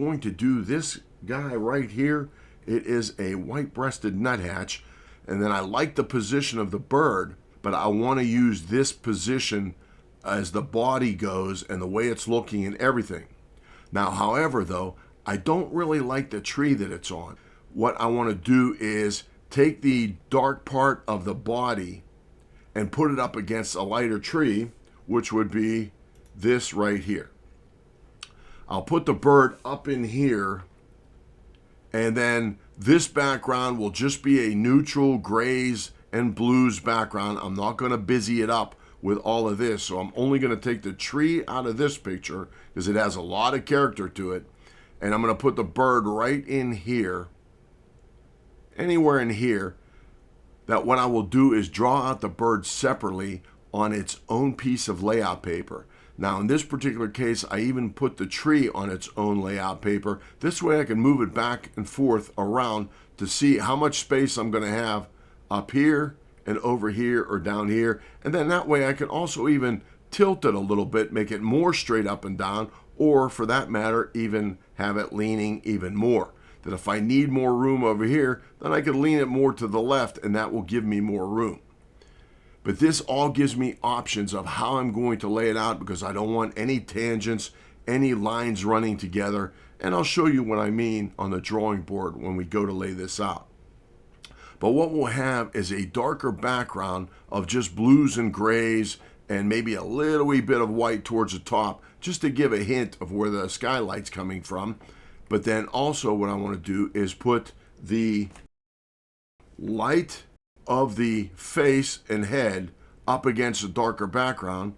going to do this guy right here. It is a white-breasted nuthatch, and then I like the position of the bird, but I want to use this position as the body goes and the way it's looking and everything. Now, however, though, I don't really like the tree that it's on. What I want to do is take the dark part of the body and put it up against a lighter tree, which would be this right here. I'll put the bird up in here, and then this background will just be a neutral grays and blues background. I'm not going to busy it up with all of this, so I'm only going to take the tree out of this picture because it has a lot of character to it, and I'm going to put the bird right in here, anywhere in here. That what I will do is draw out the bird separately on its own piece of layout paper. Now in this particular case, I even put the tree on its own layout paper. This way I can move it back and forth around to see how much space I'm going to have up here and over here or down here. And then that way I can also even tilt it a little bit, make it more straight up and down, or for that matter, even have it leaning even more. That if I need more room over here, then I could lean it more to the left, and that will give me more room. But this all gives me options of how I'm going to lay it out, because I don't want any tangents, any lines running together, and I'll show you what I mean on the drawing board when we go to lay this out. But what we'll have is a darker background of just blues and grays and maybe a little wee bit of white towards the top, just to give a hint of where the skylight's coming from. But then also what I want to do is put the light of the face and head up against a darker background,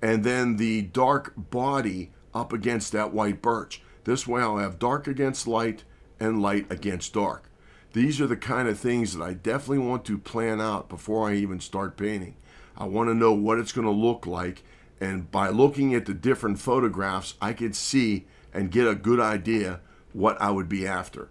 and then the dark body up against that white birch. This way I'll have dark against light and light against dark. These are the kind of things that I definitely want to plan out before I even start painting. I want to know what it's going to look like, and by looking at the different photographs, I could see and get a good idea what I would be after.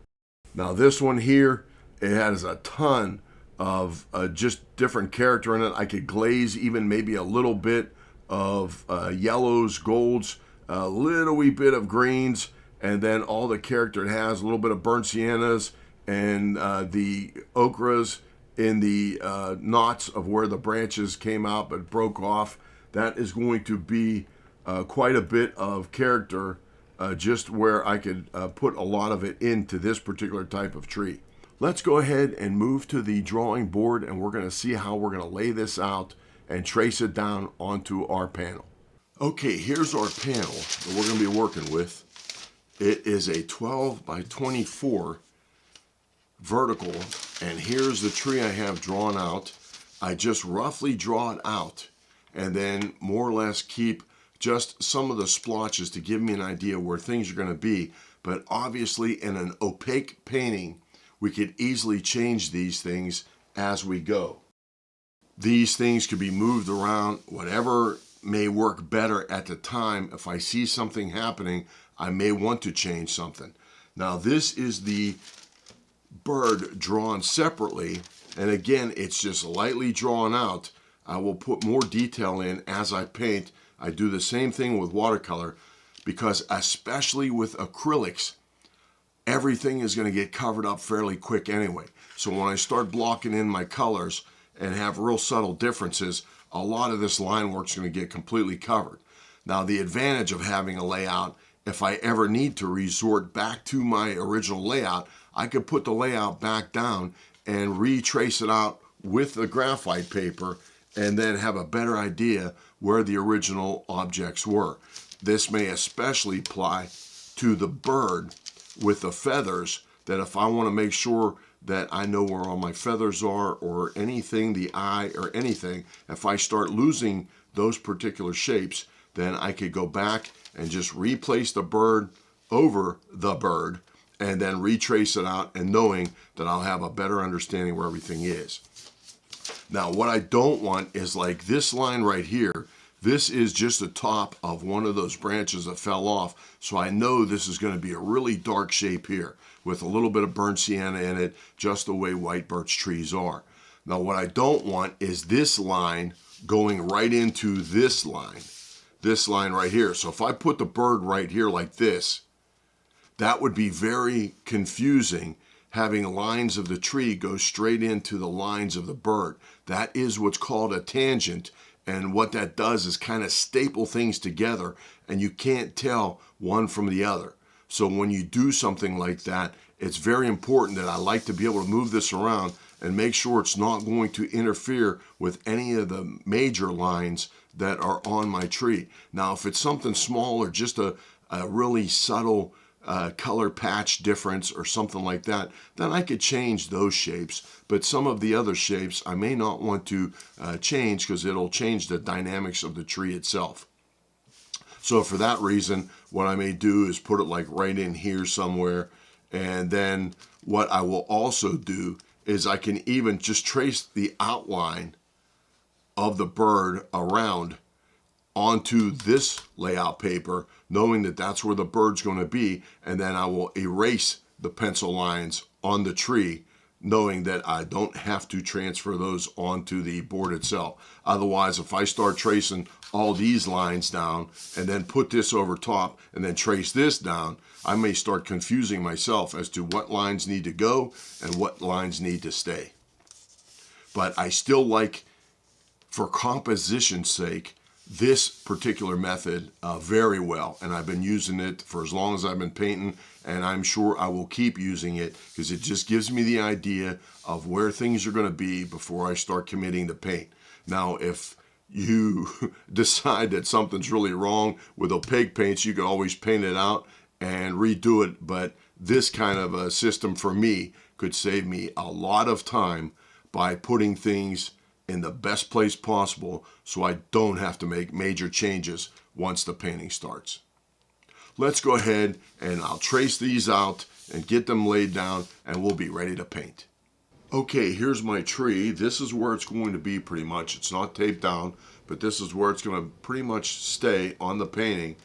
Now this one here, it has a ton of just different character in it. I could glaze even maybe a little bit of yellows, golds, a little wee bit of greens, and then all the character it has, a little bit of burnt siennas and the ochres in the knots of where the branches came out but broke off. That is going to be quite a bit of character, just where I could put a lot of it into this particular type of tree. Let's go ahead and move to the drawing board, and we're going to see how we're going to lay this out and trace it down onto our panel. Okay, here's our panel that we're going to be working with. It is a 12 by 24 vertical, and here's the tree I have drawn out. I just roughly draw it out and then more or less keep just some of the splotches to give me an idea where things are going to be. But obviously in an opaque painting, we could easily change these things as we go. These things could be moved around, whatever may work better at the time. If I see something happening, I may want to change something. Now this is the bird drawn separately, and again, it's just lightly drawn out. I will put more detail in as I paint. I do the same thing with watercolor, because especially with acrylics, everything is going to get covered up fairly quick anyway. So when I start blocking in my colors and have real subtle differences, a lot of this line work is going to get completely covered. Now the advantage of having a layout, if I ever need to resort back to my original layout, I could put the layout back down and retrace it out with the graphite paper and then have a better idea where the original objects were. This may especially apply to the bird with the feathers, that if I want to make sure that I know where all my feathers are or anything, the eye or anything, if I start losing those particular shapes, then I could go back and just replace the bird over the bird and then retrace it out, and knowing that I'll have a better understanding where everything is. Now what I don't want is like this line right here. This is just the top of one of those branches that fell off, so I know this is going to be a really dark shape here with a little bit of burnt sienna in it, just the way white birch trees are. Now what I don't want is this line going right into this line right here. So if I put the bird right here like this, That would be very confusing, having lines of the tree go straight into the lines of the bird. That is what's called a tangent, and what that does is kind of staple things together, and you can't tell one from the other. So when you do something like that, it's very important that I like to be able to move this around and make sure it's not going to interfere with any of the major lines that are on my tree. Now, if it's something small or just a really subtle color patch difference or something like that, then I could change those shapes. But some of the other shapes I may not want to change, because it'll change the dynamics of the tree itself. So for that reason, what I may do is put it like right in here somewhere. And then what I will also do is I can even just trace the outline of the bird around onto this layout paper, knowing that that's where the bird's going to be, and then I will erase the pencil lines on the tree, knowing that I don't have to transfer those onto the board itself. Otherwise, if I start tracing all these lines down and then put this over top and then trace this down, I may start confusing myself as to what lines need to go and what lines need to stay. But I still like, for composition's sake, this particular method very well, and I've been using it for as long as I've been painting, and I'm sure I will keep using it, because it just gives me the idea of where things are going to be before I start committing to paint. Now, if you decide that something's really wrong with opaque paints, you can always paint it out and redo it, but this kind of a system for me could save me a lot of time by putting things in the best place possible, so I don't have to make major changes once the painting starts. Let's go ahead and I'll trace these out and get them laid down, and we'll be ready to paint. Okay, here's my tree. This is where it's going to be pretty much. It's not taped down, but this is where it's going to pretty much stay on the painting.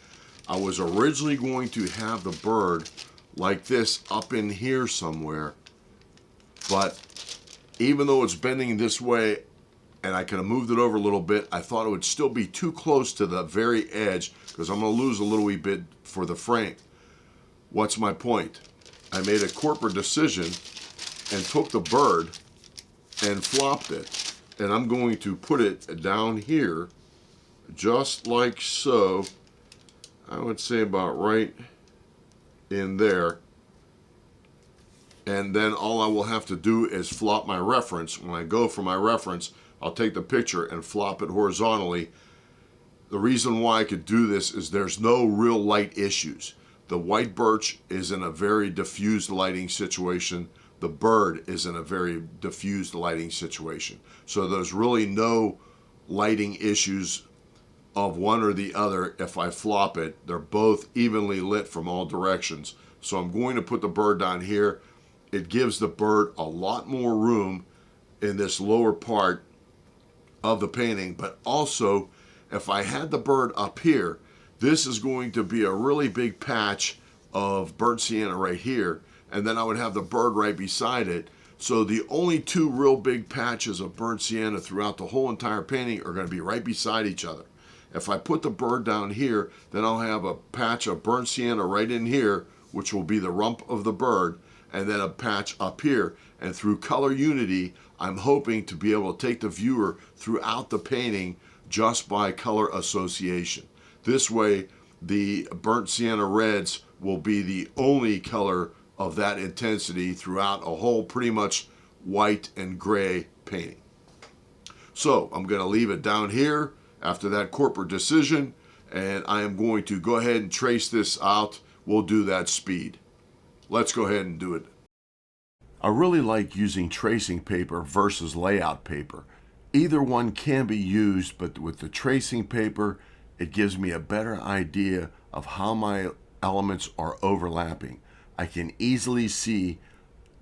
I was originally going to have the bird like this up in here somewhere, but even though it's bending this way, and I could have moved it over a little bit, I thought it would still be too close to the very edge, because I'm going to lose a little wee bit for the frame. What's my point? I made a corporate decision and took the bird and flopped it. And I'm going to put it down here, just like so. I would say about right in there. And then all I will have to do is flop my reference. When I go for my reference, I'll take the picture and flop it horizontally. The reason why I could do this is there's no real light issues. The white birch is in a very diffused lighting situation. The bird is in a very diffused lighting situation. So there's really no lighting issues of one or the other. If I flop it, they're both evenly lit from all directions. So I'm going to put the bird down here. It gives the bird a lot more room in this lower part of the painting, but also if I had the bird up here, this is going to be a really big patch of burnt sienna right here, and then I would have the bird right beside it. So the only two real big patches of burnt sienna throughout the whole entire painting are going to be right beside each other. If I put the bird down here, then I'll have a patch of burnt sienna right in here, which will be the rump of the bird, and then a patch up here. And through color unity, I'm hoping to be able to take the viewer throughout the painting just by color association. This way, the burnt sienna reds will be the only color of that intensity throughout a whole pretty much white and gray painting. So I'm going to leave it down here after that corporate decision, and I am going to go ahead and trace this out. We'll do that speed. Let's go ahead and do it. I really like using tracing paper versus layout paper. Either one can be used, but with the tracing paper, it gives me a better idea of how my elements are overlapping. I can easily see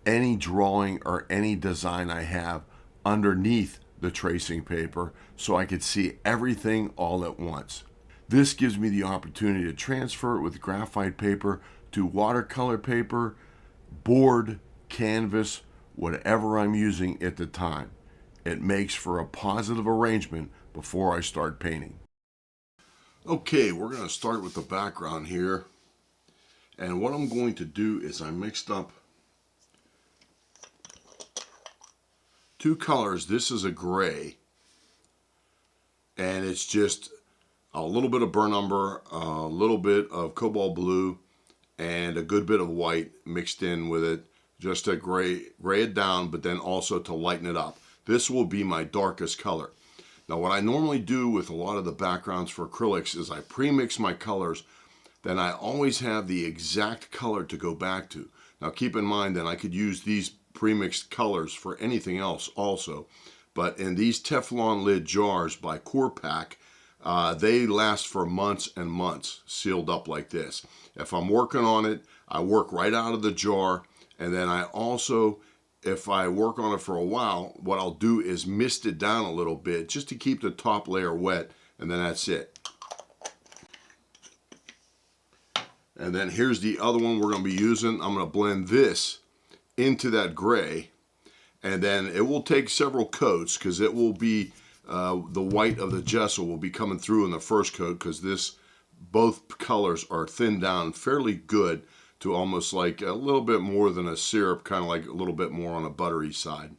any drawing or any design I have underneath the tracing paper, so I could see everything all at once. This gives me the opportunity to transfer it with graphite paper to watercolor paper, board, canvas, whatever I'm using at the time. It makes for a positive arrangement before I start painting. Okay, we're going to start with the background here. And what I'm going to do is I mixed up two colors. This is a gray, and it's just a little bit of burnt umber, a little bit of cobalt blue, and a good bit of white mixed in with it, just to gray it down, but then also to lighten it up. This will be my darkest color. Now, what I normally do with a lot of the backgrounds for acrylics is I pre-mix my colors, then I always have the exact color to go back to. Now, keep in mind that I could use these pre-mixed colors for anything else also, but in these Teflon lid jars by Corepack, they last for months and months, sealed up like this. If I'm working on it, I work right out of the jar, and then I also, if I work on it for a while, what I'll do is mist it down a little bit just to keep the top layer wet, and then that's it. And then here's the other one we're going to be using. I'm going to blend this into that gray, and then it will take several coats because it will be the white of the gesso will be coming through in the first coat, because both colors are thinned down fairly good to almost like a little bit more than a syrup, kind of like a little bit more on a buttery side.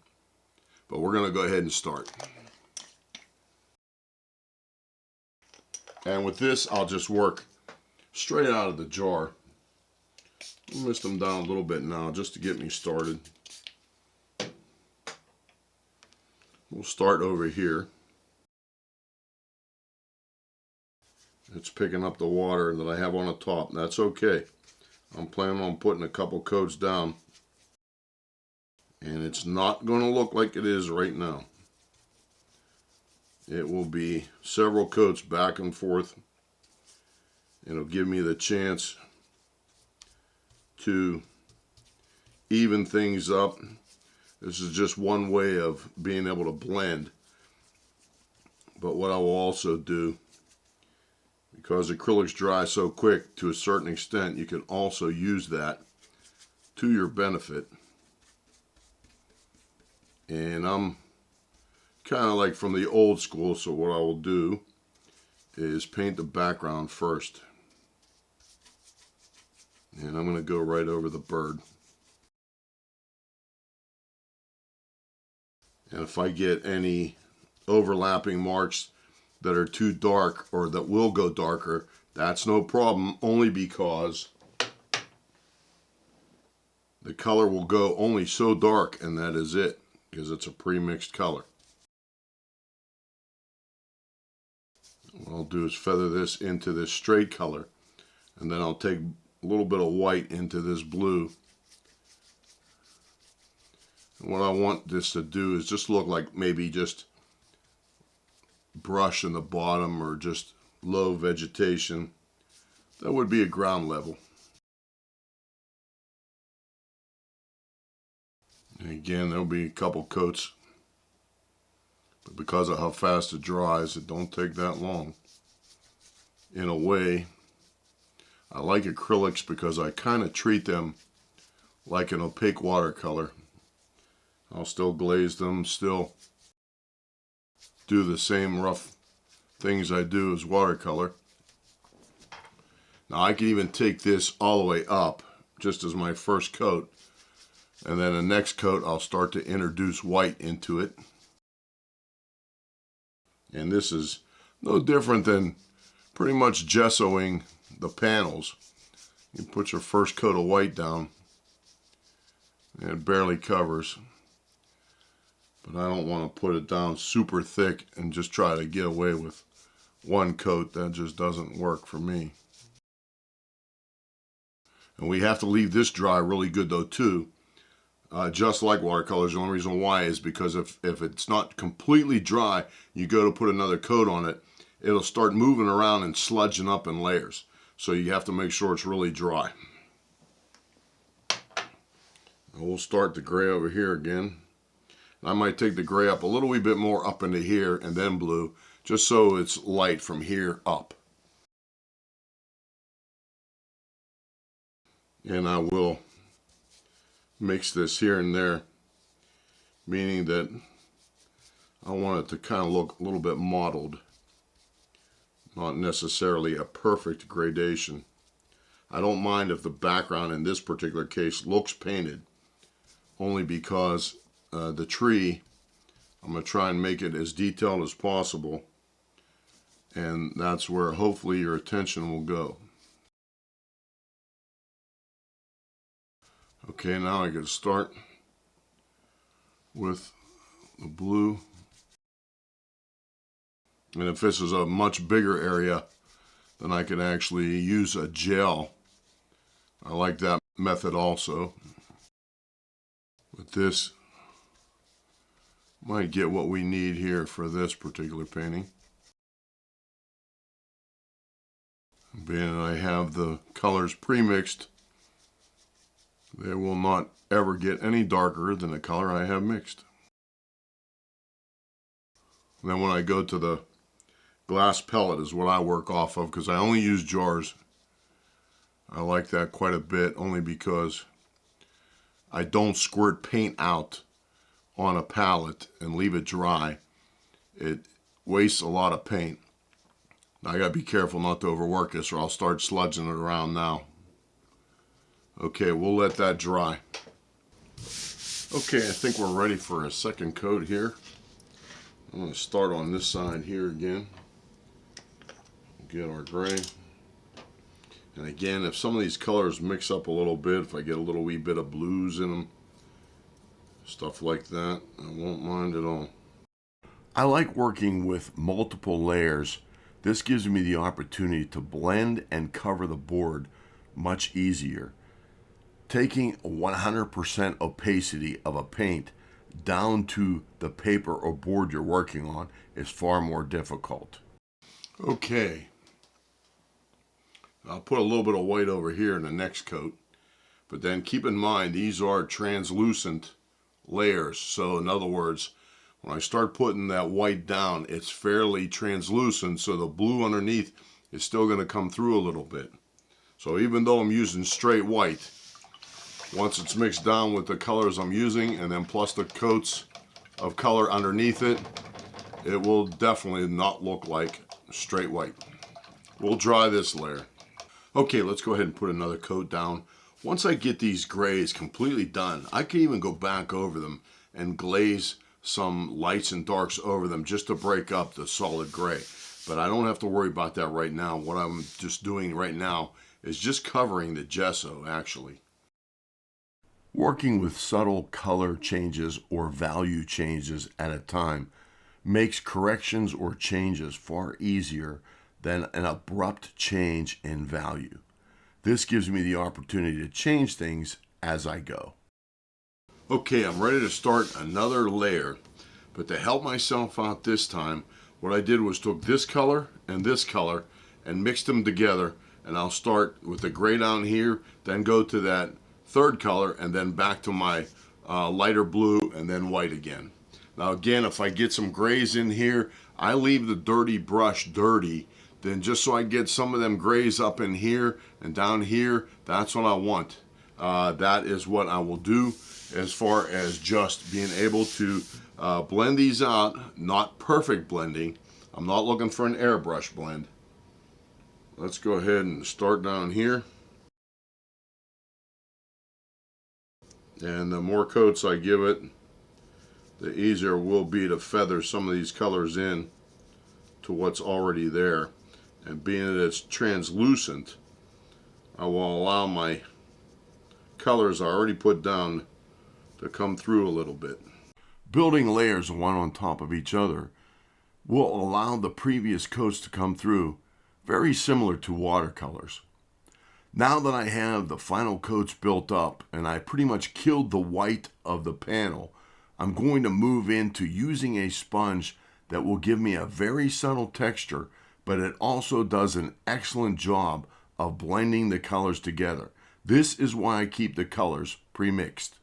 But we're going to go ahead and start. And with this, I'll just work straight out of the jar. I'll mist them down a little bit now just to get me started. We'll start over here. It's picking up the water that I have on the top. That's okay. I'm planning on putting a couple coats down, and it's not going to look like it is right now. It will be several coats back and forth. It'll give me the chance to even things up. This is just one way of being able to blend. But what I will also do, because acrylics dry so quick to a certain extent, you can also use that to your benefit. And I'm kind of like from the old school, so what I will do is paint the background first. And I'm going to go right over the bird. And if I get any overlapping marks that are too dark or that will go darker, that's no problem, only because the color will go only so dark, and that is it, because it's a pre-mixed color. What I'll do is feather this into this straight color, and then I'll take a little bit of white into this blue. And what I want this to do is just look like maybe just brush in the bottom or just low vegetation. That would be a ground level. And again, there'll be a couple coats, but because of how fast it dries, it don't take that long. In a way, I like acrylics because I kind of treat them like an opaque watercolor. I'll still glaze them, still do the same rough things I do as watercolor. Now I can even take this all the way up just as my first coat, and then the next coat I'll start to introduce white into it. And this is no different than pretty much gessoing the panels. You put your first coat of white down and it barely covers. But I don't want to put it down super thick and just try to get away with one coat. That just doesn't work for me. And we have to leave this dry really good though too. Just like watercolors, the only reason why is because if it's not completely dry, you go to put another coat on it, it'll start moving around and sludging up in layers. So you have to make sure it's really dry. And we'll start the gray over here again. I might take the gray up a little wee bit more up into here and then blue, just so it's light from here up. And I will mix this here and there, meaning that I want it to kind of look a little bit mottled, not necessarily a perfect gradation. I don't mind if the background in this particular case looks painted, only because the tree, I'm going to try and make it as detailed as possible, and that's where hopefully your attention will go. Okay, now I got to start with the blue. And if this is a much bigger area, then I can actually use a gel. I like that method also. But this might get what we need here for this particular painting. Being I have the colors pre-mixed, they will not ever get any darker than the color I have mixed. And then when I go to the glass pellet is what I work off of, because I only use jars. I like that quite a bit, only because I don't squirt paint out on a palette and leave it dry. It wastes a lot of paint. Now I gotta be careful not to overwork this, or I'll start sludging it around now. Okay, we'll let that dry. Okay, I think we're ready for a second coat here. I'm going to start on this side here again. Get our gray. And again, if some of these colors mix up a little bit, if I get a little wee bit of blues in them, stuff like that, I won't mind at all. I like working with multiple layers. This gives me the opportunity to blend and cover the board much easier. Taking 100% opacity of a paint down to the paper or board you're working on is far more difficult. Okay, I'll put a little bit of white over here in the next coat, but then keep in mind these are translucent layers. So in other words, when I start putting that white down, it's fairly translucent, so the blue underneath is still going to come through a little bit. So even though I'm using straight white, once it's mixed down with the colors I'm using, and then plus the coats of color underneath it, it will definitely not look like straight white. We'll dry this layer. Okay, let's go ahead and put another coat down. Once I get these grays completely done, I can even go back over them and glaze some lights and darks over them just to break up the solid gray. But I don't have to worry about that right now. What I'm just doing right now is just covering the gesso, actually. Working with subtle color changes or value changes at a time makes corrections or changes far easier than an abrupt change in value. This gives me the opportunity to change things as I go. Okay, I'm ready to start another layer, but to help myself out this time, what I did was took this color and mixed them together, and I'll start with the gray down here, then go to that third color, and then back to my lighter blue, and then white again. Now again, if I get some grays in here, I leave the dirty brush dirty, then just so I get some of them grays up in here and down here, that's what I want. That is what I will do as far as just being able to blend these out. Not perfect blending. I'm not looking for an airbrush blend. Let's go ahead and start down here. And the more coats I give it, the easier it will be to feather some of these colors in to what's already there. And being that it's translucent, I will allow my colors I already put down to come through a little bit. Building layers one on top of each other will allow the previous coats to come through, very similar to watercolors. Now that I have the final coats built up and I pretty much killed the white of the panel, I'm going to move into using a sponge that will give me a very subtle texture, but it also does an excellent job of blending the colors together. This is why I keep the colors pre-mixed.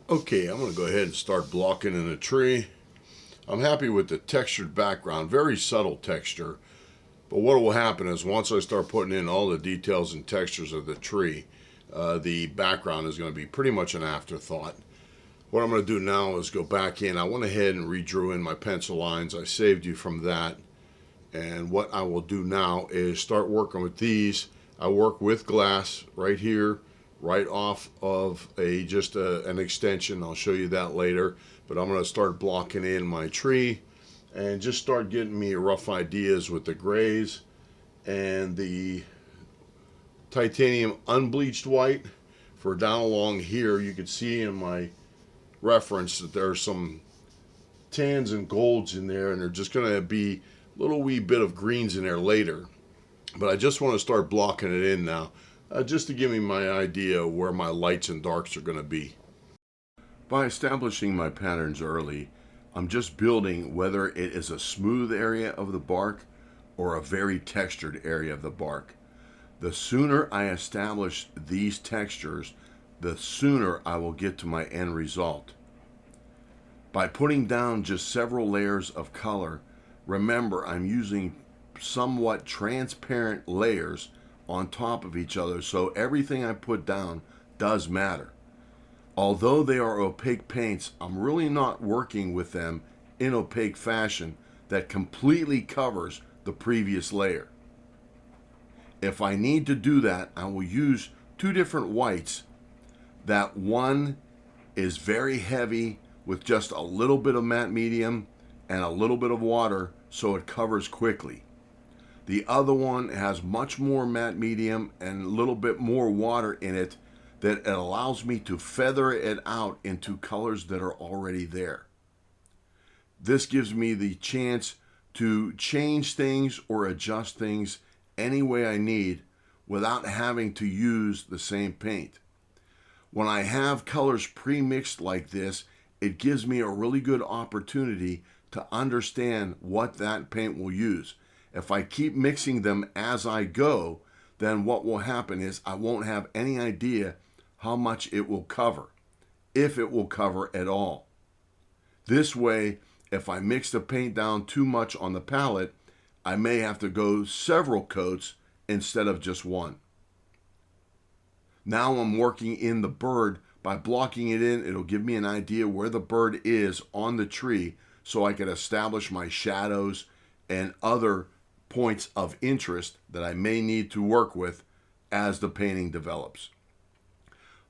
Okay, I'm going to go ahead and start blocking in a tree. I'm happy with the textured background, very subtle texture. But what will happen is once I start putting in all the details and textures of the tree, the background is going to be pretty much an afterthought. What I'm going to do now is go back in. I went ahead and redrew in my pencil lines. I saved you from that. And what I will do now is start working with these. I work with glass right here, right off of an extension. I'll show you that later, but I'm going to start blocking in my tree and just start getting me rough ideas with the grays and the titanium unbleached white. For down along here, you can see in my reference that there's some tans and golds in there, and they're just going to be a little wee bit of greens in there later. But I just want to start blocking it in now, just to give me my idea of where my lights and darks are going to be. By establishing my patterns early, I'm just building whether it is a smooth area of the bark or a very textured area of the bark. The sooner I establish these textures, the sooner I will get to my end result. By putting down just several layers of color, remember I'm using somewhat transparent layers on top of each other, so everything I put down does matter. Although they are opaque paints, I'm really not working with them in opaque fashion that completely covers the previous layer. If I need to do that, I will use two different whites. That one is very heavy with just a little bit of matte medium and a little bit of water, so it covers quickly. The other one has much more matte medium and a little bit more water in it, that it allows me to feather it out into colors that are already there. This gives me the chance to change things or adjust things any way I need without having to use the same paint. When I have colors pre-mixed like this, it gives me a really good opportunity to understand what that paint will use. If I keep mixing them as I go, then what will happen is I won't have any idea how much it will cover, if it will cover at all. This way, if I mix the paint down too much on the palette, I may have to go several coats instead of just one. Now I'm working in the bird. By blocking it in, it'll give me an idea where the bird is on the tree, so I can establish my shadows and other points of interest that I may need to work with as the painting develops.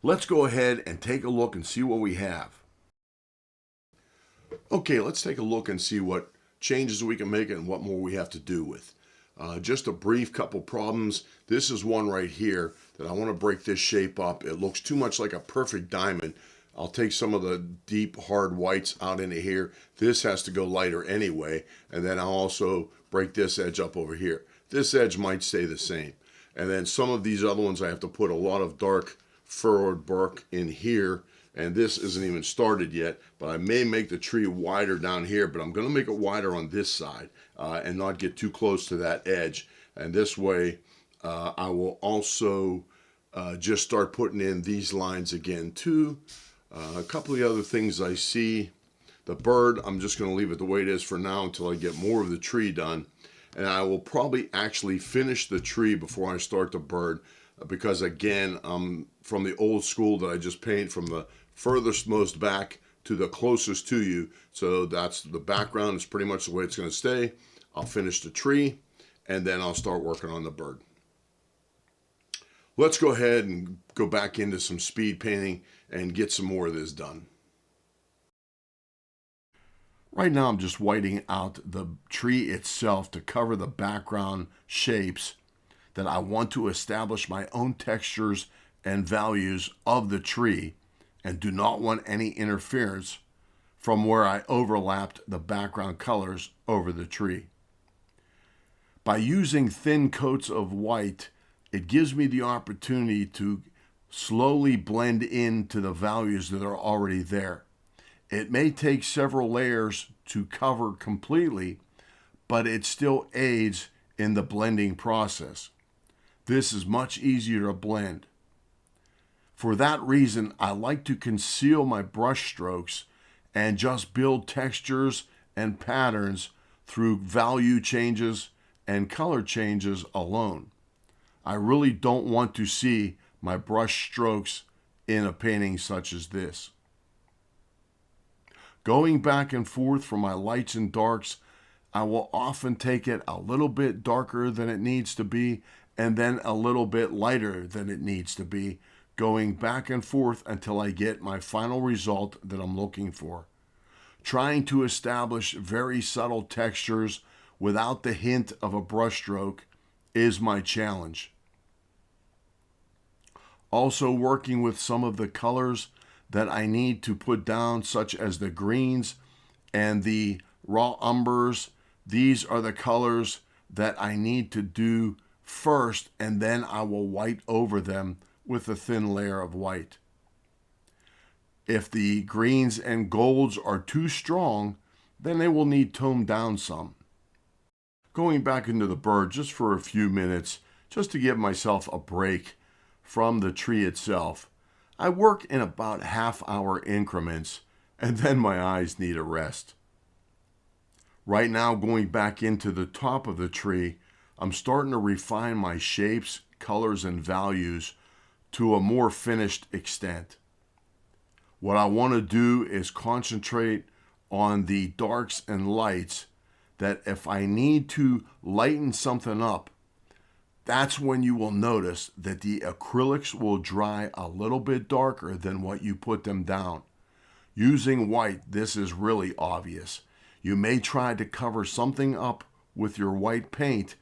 Let's go ahead and take a look and see what we have. Okay, let's take a look and see what changes we can make and what more we have to do with. Just a brief couple problems. This is one right here that I want to break this shape up. It looks too much like a perfect diamond. I'll take some of the deep hard whites out into here. This has to go lighter anyway, and then I'll also break this edge up over here. This edge might stay the same. And then some of these other ones I have to put a lot of dark furrowed bark in here, and this isn't even started yet, but I may make the tree wider down here, but I'm going to make it wider on this side and not get too close to that edge. And this way I will also just start putting in these lines again too. A couple of the other things I see. The bird, I'm just going to leave it the way it is for now until I get more of the tree done. And I will probably actually finish the tree before I start the bird, because again, I'm from the old school that I just paint from the furthest most back to the closest to you. So that's the background is pretty much the way it's going to stay. I'll finish the tree and then I'll start working on the bird. Let's go ahead and go back into some speed painting and get some more of this done. Right now I'm just whiting out the tree itself to cover the background shapes that I want to establish my own textures and values of the tree, and do not want any interference from where I overlapped the background colors over the tree. By using thin coats of white, it gives me the opportunity to slowly blend into the values that are already there. It may take several layers to cover completely, but it still aids in the blending process. This is much easier to blend. For that reason, I like to conceal my brush strokes and just build textures and patterns through value changes and color changes alone. I really don't want to see my brush strokes in a painting such as this. Going back and forth for my lights and darks, I will often take it a little bit darker than it needs to be and then a little bit lighter than it needs to be, going back and forth until I get my final result that I'm looking for. Trying to establish very subtle textures without the hint of a brushstroke is my challenge. Also working with some of the colors that I need to put down, such as the greens and the raw umbers. These are the colors that I need to do first, and then I will white over them with a thin layer of white. If the greens and golds are too strong, then they will need toned down some. Going back into the bird just for a few minutes, just to give myself a break from the tree itself. I work in about half-hour increments, and then my eyes need a rest. Right now, going back into the top of the tree, I'm starting to refine my shapes, colors, and values to a more finished extent. What I want to do is concentrate on the darks and lights, that if I need to lighten something up, that's when you will notice that the acrylics will dry a little bit darker than what you put them down. Using white, this is really obvious. You may try to cover something up with your white paint,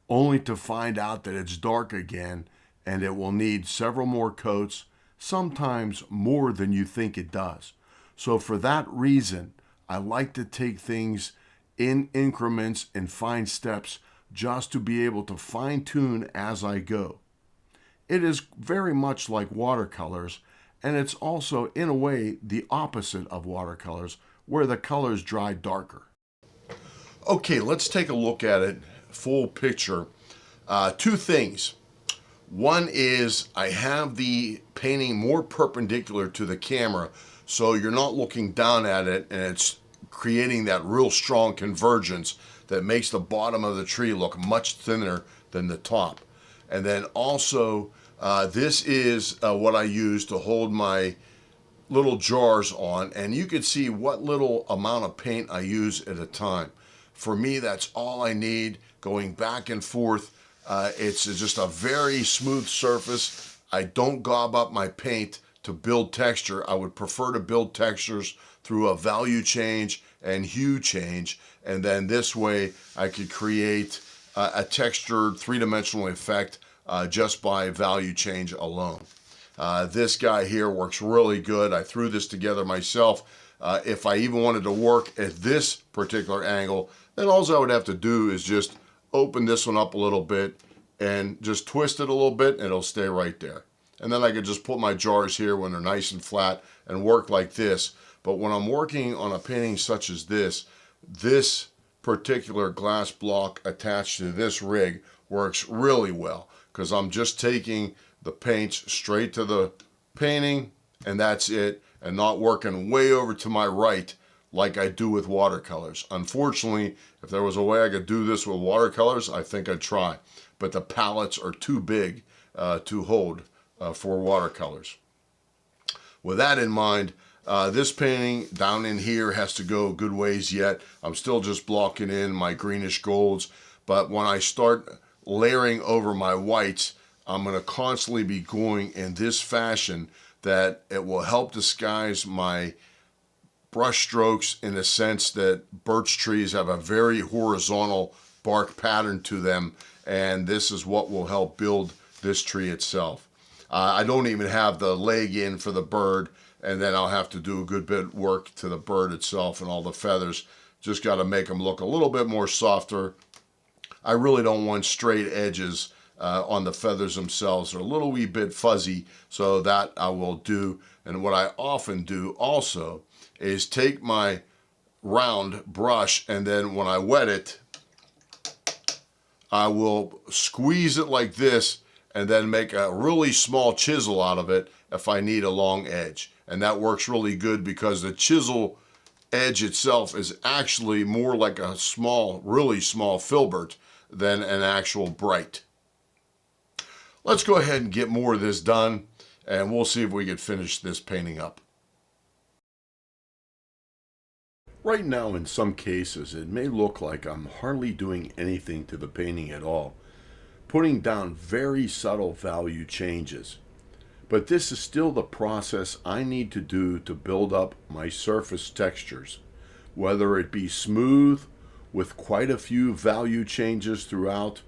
only to find out that it's dark again, and it will need several more coats, sometimes more than you think it does. So for that reason, I like to take things in increments and fine steps, just to be able to fine-tune as I go. It is very much like watercolors, and it's also, in a way, the opposite of watercolors, where the colors dry darker. Okay, let's take a look at it, full picture. Two things. One is I have the painting more perpendicular to the camera, so you're not looking down at it, and it's creating that real strong convergence that makes the bottom of the tree look much thinner than the top. And then also, this is what I use to hold my little jars on, and you can see what little amount of paint I use at a time. For me, that's all I need, going back and forth. It's just a very smooth surface. I don't gob up my paint to build texture. I would prefer to build textures through a value change and hue change, and then this way I could create a textured three-dimensional effect just by value change alone. This guy here works really good. I threw this together myself. If I even wanted to work at this particular angle, then all I would have to do is just open this one up a little bit and just twist it a little bit, and it'll stay right there. And then I could just put my jars here when they're nice and flat and work like this. But when I'm working on a painting such as this particular glass block attached to this rig works really well, because I'm just taking the paints straight to the painting, and that's it, and not working way over to my right like I do with watercolors. Unfortunately, if there was a way I could do this with watercolors, I think I'd try. But the palettes are too big to hold for watercolors. With that in mind, this painting down in here has to go a good ways yet. I'm still just blocking in my greenish golds, but when I start layering over my whites, I'm going to constantly be going in this fashion, that it will help disguise my brush strokes, in the sense that birch trees have a very horizontal bark pattern to them, and this is what will help build this tree itself. I don't even have the leg in for the bird, and then I'll have to do a good bit of work to the bird itself and all the feathers. Just got to make them look a little bit more softer. I really don't want straight edges on the feathers themselves. They're a little wee bit fuzzy, so that I will do. And what I often do also is take my round brush, and then when I wet it, I will squeeze it like this, and then make a really small chisel out of it if I need a long edge. And that works really good, because the chisel edge itself is actually more like a small, really small filbert than an actual bright. Let's go ahead and get more of this done, and we'll see if we can finish this painting up. Right now, in some cases, it may look like I'm hardly doing anything to the painting at all. putting down very subtle value changes. But this is still the process I need to do to build up my surface textures, whether it be smooth with quite a few value changes throughout,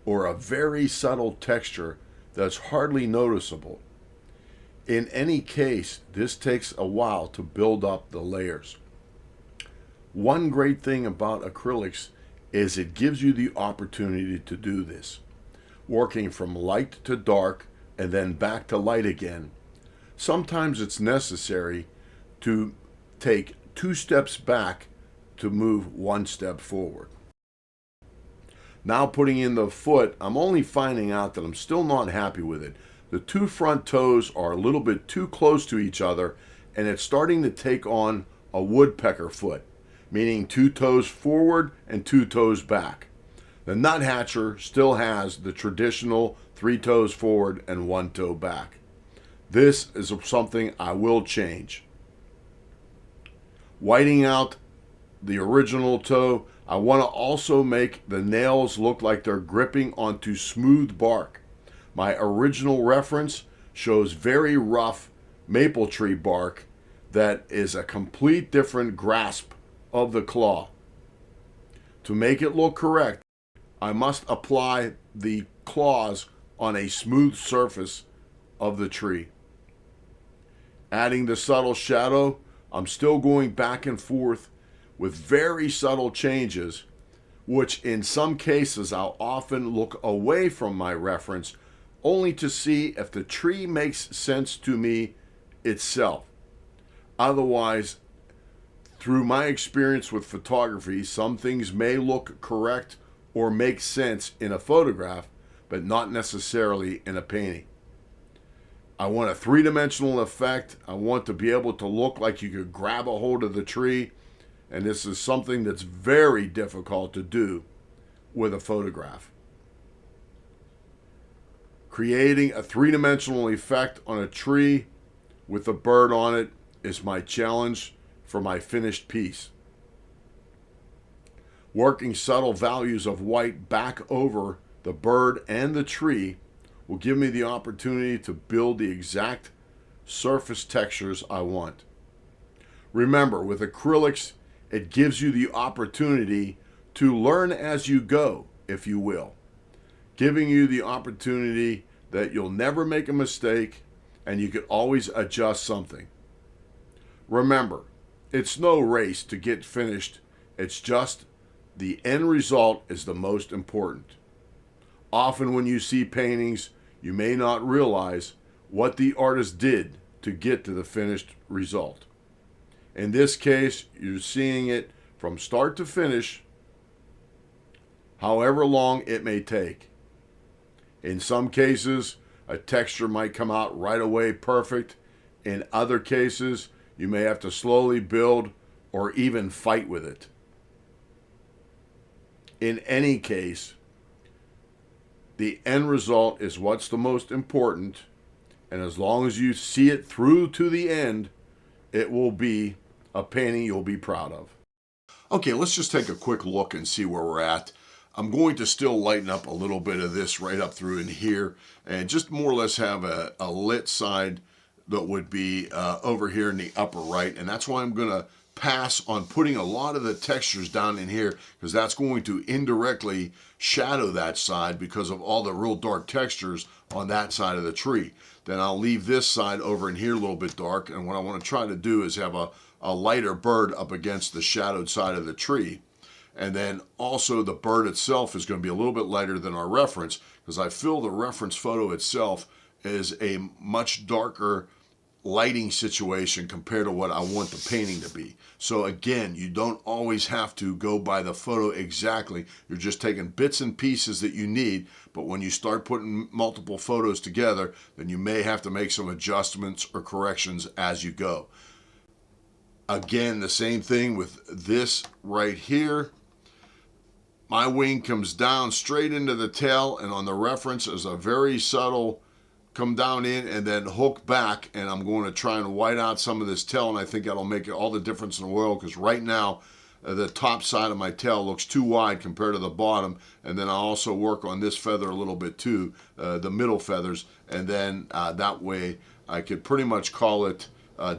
or a very subtle texture that's hardly noticeable. In any case, this takes a while to build up the layers. One great thing about acrylics is it gives you the opportunity to do this, working from light to dark and then back to light again. Sometimes it's necessary to take 2 steps back to move 1 step forward. Now putting in the foot, I'm only finding out that I'm still not happy with it. The 2 front toes are a little bit too close to each other, and it's starting to take on a woodpecker foot, meaning 2 toes forward and 2 toes back. The nuthatcher still has the traditional 3 toes forward and 1 toe back. This is something I will change. Whiting out the original toe, I want to also make the nails look like they're gripping onto smooth bark. My original reference shows very rough maple tree bark that is a complete different grasp of the claw. To make it look correct, I must apply the claws on a smooth surface of the tree. Adding the subtle shadow, I'm still going back and forth with very subtle changes, which in some cases I'll often look away from my reference only to see if the tree makes sense to me itself. Otherwise, through my experience with photography, some things may look correct or make sense in a photograph, but not necessarily in a painting. I want a 3-dimensional effect. I want to be able to look like you could grab a hold of the tree, and this is something that's very difficult to do with a photograph. Creating a 3-dimensional effect on a tree with a bird on it is my challenge for my finished piece. Working subtle values of white back over the bird and the tree will give me the opportunity to build the exact surface textures I want. Remember, with acrylics, it gives you the opportunity to learn as you go, if you will, giving you the opportunity that you'll never make a mistake and you can always adjust something. Remember, it's no race to get finished. It's just the end result is the most important. Often when you see paintings, you may not realize what the artist did to get to the finished result. In this case, you're seeing it from start to finish, however long it may take. In some cases, a texture might come out right away perfect. In other cases, you may have to slowly build or even fight with it. In any case, the end result is what's the most important, and as long as you see it through to the end, it will be a painting you'll be proud of. Okay, let's just take a quick look and see where we're at. I'm going to still lighten up a little bit of this right up through in here and just more or less have a lit side that would be over here in the upper right, and that's why I'm going to pass on putting a lot of the textures down in here, because that's going to indirectly shadow that side because of all the real dark textures on that side of the tree. Then I'll leave this side over in here a little bit dark, and what I want to try to do is have a lighter bird up against the shadowed side of the tree. And then also the bird itself is going to be a little bit lighter than our reference, because I feel the reference photo itself is a much darker lighting situation compared to what I want the painting to be. So again, you don't always have to go by the photo exactly. You're just taking bits and pieces that you need, but when you start putting multiple photos together, then you may have to make some adjustments or corrections as you go. Again, the same thing with this right here. My wing comes down straight into the tail, and on the reference is a very subtle come down in and then hook back, and I'm going to try and white out some of this tail, and I think that'll make all the difference in the world, because right now the top side of my tail looks too wide compared to the bottom. And then I also work on this feather a little bit too, the middle feathers. And then that way I could pretty much call it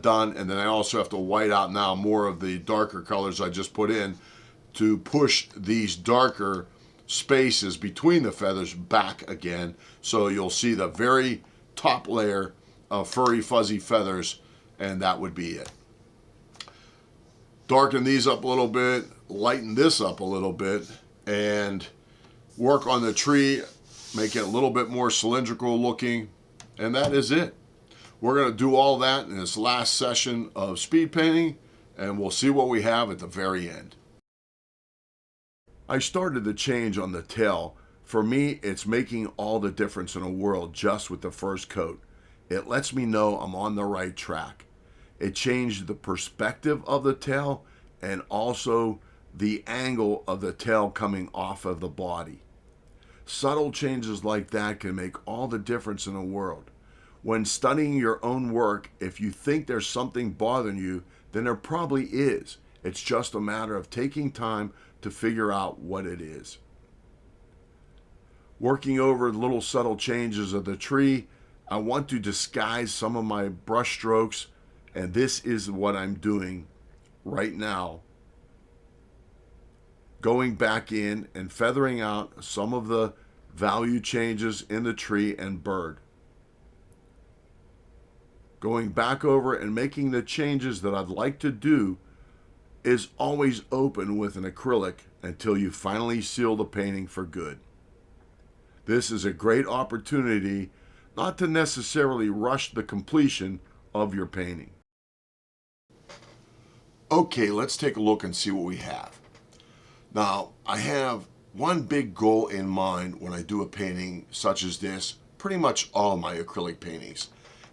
done. And then I also have to white out now more of the darker colors I just put in to push these darker spaces between the feathers back again. So you'll see the very top layer of furry fuzzy feathers, and that would be it. Darken these up a little bit, lighten this up a little bit, and work on the tree, make it a little bit more cylindrical looking, and that is it. We're going to do all that in this last session of speed painting, and we'll see what we have at the very end. I started the change on the tail. For me, it's making all the difference in the world just with the first coat. It lets me know I'm on the right track. It changed the perspective of the tail and also the angle of the tail coming off of the body. Subtle changes like that can make all the difference in the world. When studying your own work, if you think there's something bothering you, then there probably is. It's just a matter of taking time to figure out what it is. Working over little subtle changes of the tree, I want to disguise some of my brush strokes, and this is what I'm doing right now. Going back in and feathering out some of the value changes in the tree and bird. Going back over and making the changes that I'd like to do is always open with an acrylic until you finally seal the painting for good. This is a great opportunity not to necessarily rush the completion of your painting. Okay, let's take a look and see what we have. Now, I have one big goal in mind when I do a painting such as this, pretty much all my acrylic paintings,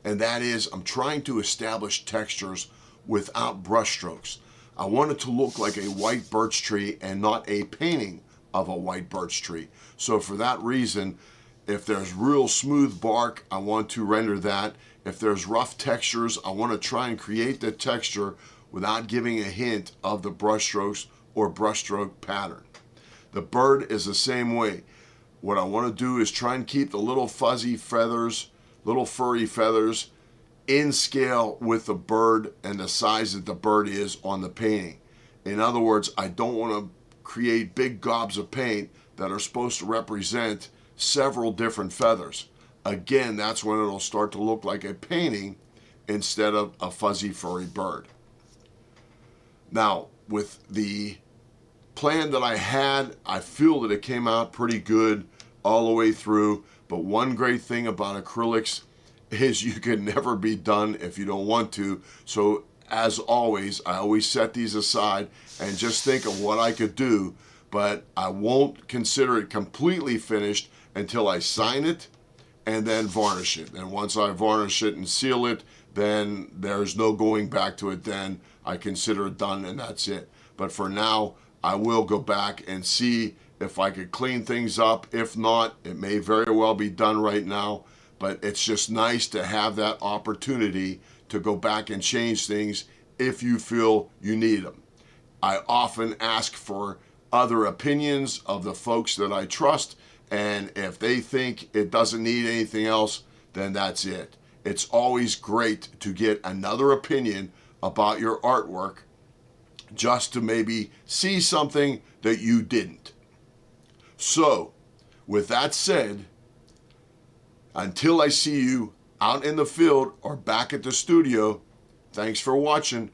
and that is I'm trying to establish textures without brush strokes. I want it to look like a white birch tree and not a painting of a white birch tree. So for that reason, if there's real smooth bark, I want to render that. If there's rough textures, I want to try and create the texture without giving a hint of the brush strokes or brushstroke pattern. The bird is the same way. What I want to do is try and keep the little fuzzy feathers, little furry feathers, in scale with the bird and the size that the bird is on the painting. In other words, I don't want to create big gobs of paint that are supposed to represent several different feathers. Again, that's when it'll start to look like a painting instead of a fuzzy furry bird. Now, with the plan that I had, I feel that it came out pretty good all the way through, but one great thing about acrylics is you can never be done if you don't want to. So as always, I always set these aside and just think of what I could do, but I won't consider it completely finished until I sign it and then varnish it. And once I varnish it and seal it, then there's no going back to it. Then I consider it done and that's it. But for now, I will go back and see if I could clean things up. If not, it may very well be done right now. But it's just nice to have that opportunity to go back and change things if you feel you need them. I often ask for other opinions of the folks that I trust, and if they think it doesn't need anything else, then that's it. It's always great to get another opinion about your artwork just to maybe see something that you didn't. So, with that said, until I see you out in the field or back at the studio, thanks for watching.